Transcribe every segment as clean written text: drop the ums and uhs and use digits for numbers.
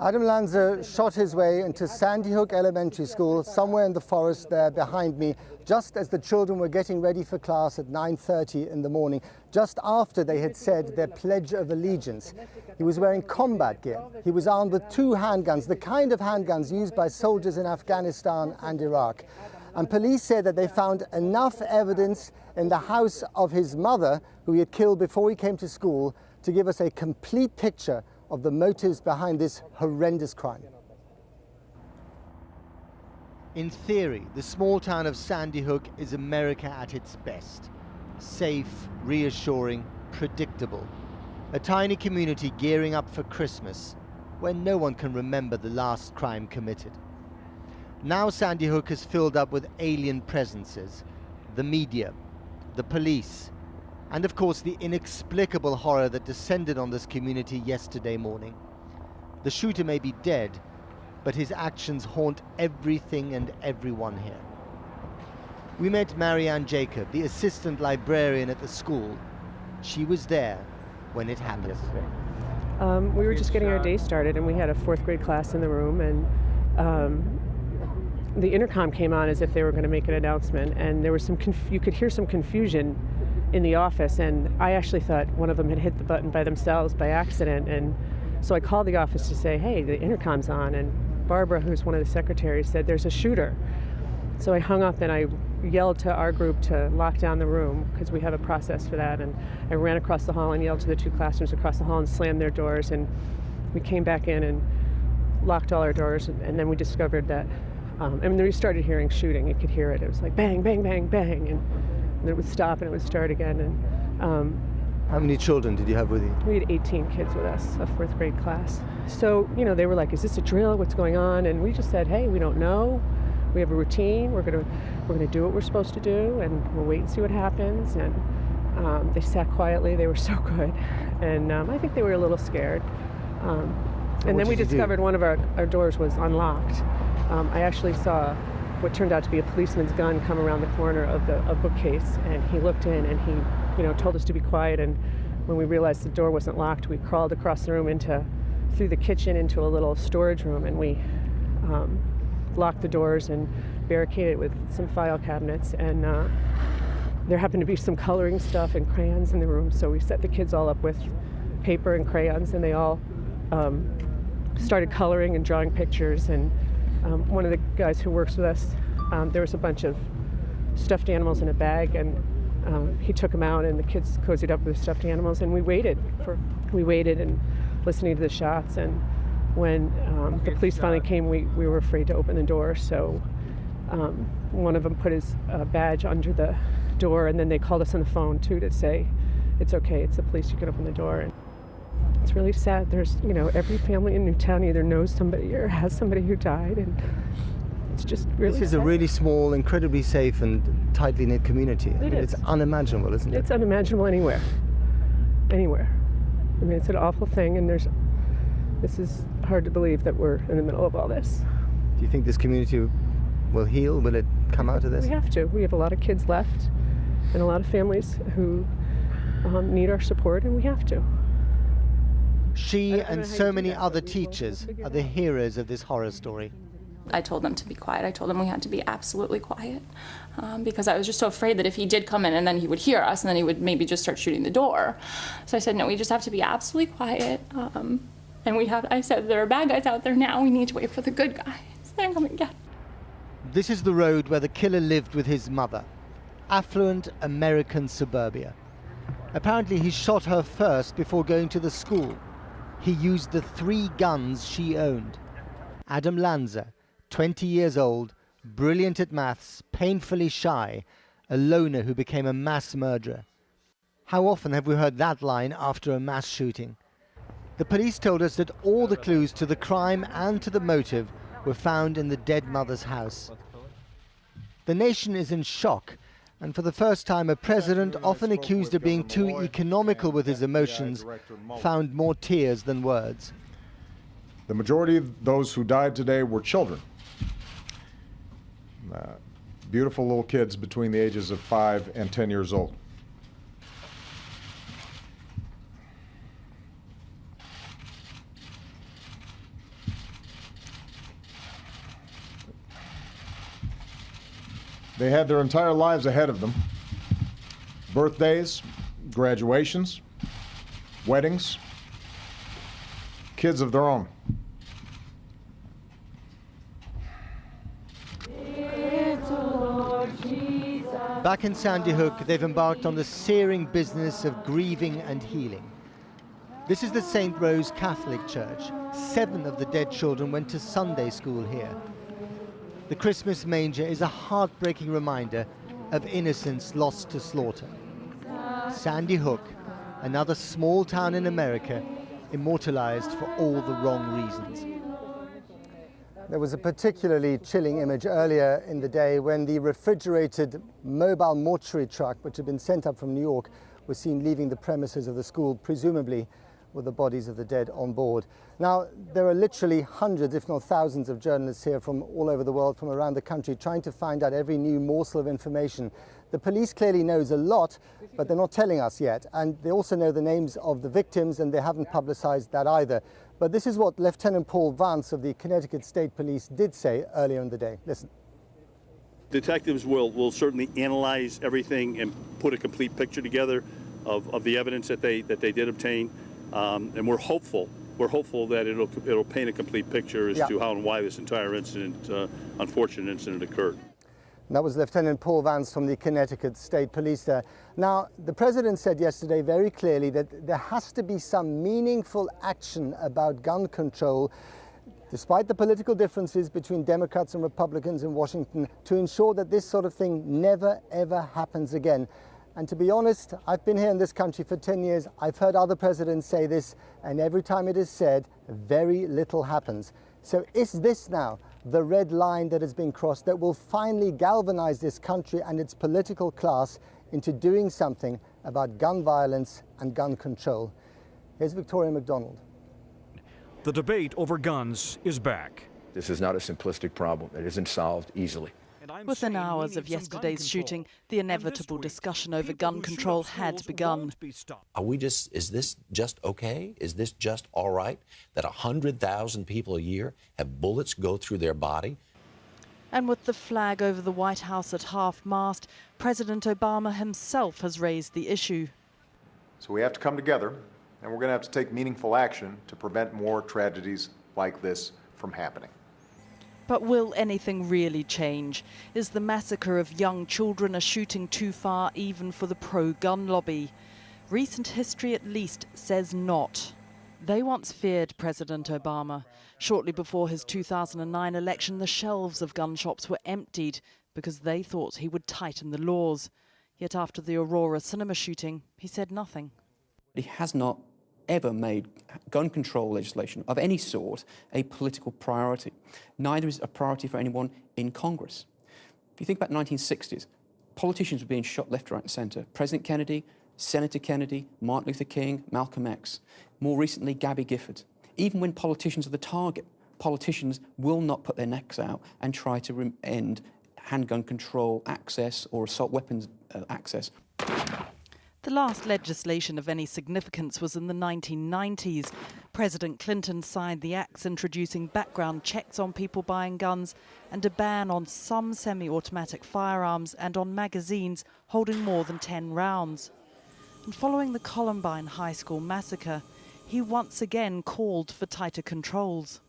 Adam Lanza shot his way into Sandy Hook Elementary School, somewhere in the forest there behind me, just as the children were getting ready for class at 9:30 in the morning, just after they had said their Pledge of Allegiance. He was wearing combat gear. He was armed with 2 handguns, the kind of handguns used by soldiers in Afghanistan and Iraq. And police said that they found enough evidence in the house of his mother, who he had killed before he came to school, to give us a complete picture of the motives behind this horrendous crime. In theory, the small town of Sandy Hook is America at its best. Safe, reassuring, predictable. A tiny community gearing up for Christmas, where no one can remember the last crime committed. Now Sandy Hook is filled up with alien presences, the media, the police, and of course the inexplicable horror that descended on this community yesterday morning. The shooter may be dead, but his actions haunt everything and everyone here. We met Marianne Jacob, the assistant librarian at the school. She was there when it happened. We were just getting our day started, and we had a 4th grade class in the room, and the intercom came on as if they were going to make an announcement, and there was you could hear some confusion in the office, and I actually thought one of them had hit the button by themselves by accident, and so I called the office to say, hey, the intercom's on, and Barbara, who's one of the secretaries, said there's a shooter. So I hung up and I yelled to our group to lock down the room, because we have a process for that, and I ran across the hall and yelled to the 2 classrooms across the hall and slammed their doors, and we came back in and locked all our doors, and then we discovered that, and then we started hearing shooting. You could hear it. It was like bang, bang, bang, bang, and it would stop and it would start again. And how many children did you have with you? We had 18 kids with us, a 4th grade class. So, you know, they were like, is this a drill? What's going on? And we just said, hey, we don't know. We have a routine. We're gonna do what we're supposed to do, and we'll wait and see what happens. And they sat quietly. They were so good. And I think they were a little scared. And then we discovered one of our doors was unlocked. I actually saw what turned out to be a policeman's gun come around the corner of a bookcase, and he looked in and he, you know, told us to be quiet. And when we realized the door wasn't locked, we crawled across the room through the kitchen into a little storage room, and we locked the doors and barricaded it with some file cabinets. And there happened to be some coloring stuff and crayons in the room, so we set the kids all up with paper and crayons, and they all started coloring and drawing pictures. And one of the guys who works with us, there was a bunch of stuffed animals in a bag, and he took them out, and the kids cozied up with the stuffed animals, and we waited and listening to the shots. And when the police finally came, we were afraid to open the door, so one of them put his badge under the door, and then they called us on the phone too to say, it's okay, it's the police, you can open the door. And it's really sad. There's, you know, every family in Newtown either knows somebody or has somebody who died, and it's just really This is sad. a really small, incredibly safe and tightly knit community. It's unimaginable, isn't it? It's unimaginable anywhere. Anywhere. I mean, it's an awful thing, and this is hard to believe that we're in the middle of all this. Do you think this community will heal? Will it come out of this? We have to. We have a lot of kids left, and a lot of families who need our support, and we have to. She and so many other teachers are the heroes of this horror story. I told them to be quiet. I told them we had to be absolutely quiet because I was just so afraid that if he did come in and then he would hear us and then he would maybe just start shooting the door. So I said, no, we just have to be absolutely quiet. And I said, there are bad guys out there now. We need to wait for the good guys. They're coming again. This is the road where the killer lived with his mother. Affluent American suburbia. Apparently he shot her first before going to the school. He used the 3 guns she owned. Adam Lanza, 20 years old, brilliant at maths, painfully shy, a loner who became a mass murderer. How often have we heard that line after a mass shooting? The police told us that all the clues to the crime and to the motive were found in the dead mother's house. The nation is in shock, and for the first time a president often accused of being too economical with his emotions found more tears than words. The majority of those who died today were children. Beautiful little kids between the ages of 5 and 10 years old. They had their entire lives ahead of them. Birthdays, graduations, weddings, kids of their own. Back in Sandy Hook, they've embarked on the searing business of grieving and healing. This is the St. Rose Catholic Church. 7 of the dead children went to Sunday school here. The Christmas manger is a heartbreaking reminder of innocence lost to slaughter. Sandy Hook, another small town in America, immortalized for all the wrong reasons. There was a particularly chilling image earlier in the day when the refrigerated mobile mortuary truck, which had been sent up from New York, was seen leaving the premises of the school, presumably with the bodies of the dead on board. Now, there are literally hundreds, if not thousands, of journalists here from all over the world, from around the country, trying to find out every new morsel of information. The police clearly knows a lot, but they're not telling us yet. And they also know the names of the victims, and they haven't publicized that either. But this is what Lieutenant Paul Vance of the Connecticut State Police did say earlier in the day. Listen. Detectives will certainly analyze everything and put a complete picture together of the evidence that they did obtain, and we're hopeful that it'll paint a complete picture as to how and why this entire incident, unfortunate incident, occurred. And that was Lieutenant Paul Vance from the Connecticut State Police there. Now, the president said yesterday very clearly that there has to be some meaningful action about gun control, despite the political differences between Democrats and Republicans in Washington, to ensure that this sort of thing never, ever happens again. And to be honest, I've been here in this country for 10 years. I've heard other presidents say this, and every time it is said, very little happens. So is this now the red line that has been crossed that will finally galvanize this country and its political class into doing something about gun violence and gun control? Here's Victoria McDonald. The debate over guns is back. This is not a simplistic problem. It isn't solved easily. Within hours of yesterday's shooting, the inevitable discussion over gun control had begun. Is this just okay? Is this just all right that 100,000 people a year have bullets go through their body? And with the flag over the White House at half-mast, President Obama himself has raised the issue. So we have to come together, and we're going to have to take meaningful action to prevent more tragedies like this from happening. But will anything really change? Is the massacre of young children a shooting too far even for the pro-gun lobby? Recent history at least says not. They once feared President Obama. Shortly before his 2009 election, the shelves of gun shops were emptied because they thought he would tighten the laws. Yet after the Aurora cinema shooting, he said nothing. He has not ever made gun control legislation of any sort a political priority. Neither is it a priority for anyone in Congress. If you think about the 1960s, politicians were being shot left, right and centre. President Kennedy, Senator Kennedy, Martin Luther King, Malcolm X. More recently, Gabby Gifford. Even when politicians are the target, politicians will not put their necks out and try to end handgun control access or assault weapons access. The last legislation of any significance was in the 1990s. President Clinton signed the acts introducing background checks on people buying guns and a ban on some semi-automatic firearms and on magazines holding more than 10 rounds. And following the Columbine High School massacre, he once again called for tighter controls.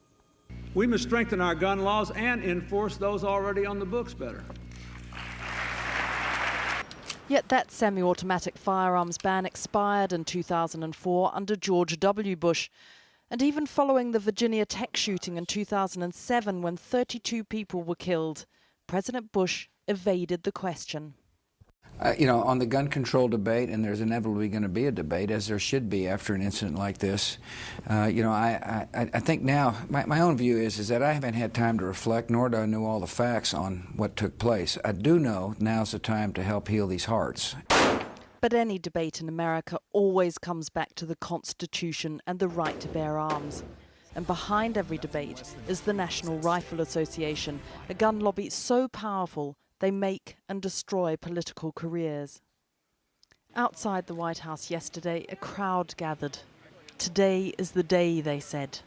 We must strengthen our gun laws and enforce those already on the books better. Yet that semi-automatic firearms ban expired in 2004 under George W. Bush. And even following the Virginia Tech shooting in 2007, when 32 people were killed, President Bush evaded the question. On the gun control debate, and there's inevitably going to be a debate, as there should be after an incident like this, I think now, my own view is that I haven't had time to reflect, nor do I know all the facts on what took place. I do know now's the time to help heal these hearts. But any debate in America always comes back to the Constitution and the right to bear arms. And behind every debate is the National Rifle Association, a gun lobby so powerful they make and destroy political careers. Outside the White House yesterday, a crowd gathered. Today is the day, they said.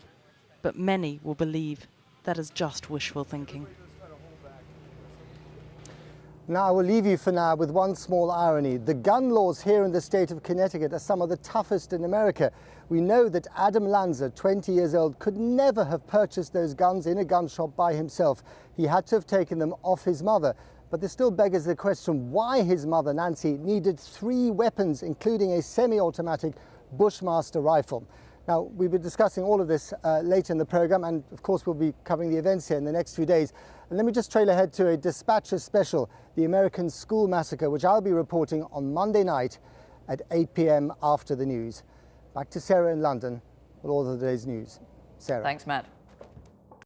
But many will believe that is just wishful thinking. Now I will leave you for now with one small irony. The gun laws here in the state of Connecticut are some of the toughest in America. We know that Adam Lanza, 20 years old, could never have purchased those guns in a gun shop by himself. He had to have taken them off his mother. But this still beggars the question why his mother, Nancy, needed 3 weapons, including a semi-automatic Bushmaster rifle. Now, we'll be discussing all of this later in the programme, and of course we'll be covering the events here in the next few days. And let me just trail ahead to a Dispatcher special, the American School Massacre, which I'll be reporting on Monday night at 8 p.m. after the news. Back to Sarah in London with all of the day's news. Sarah. Thanks, Matt.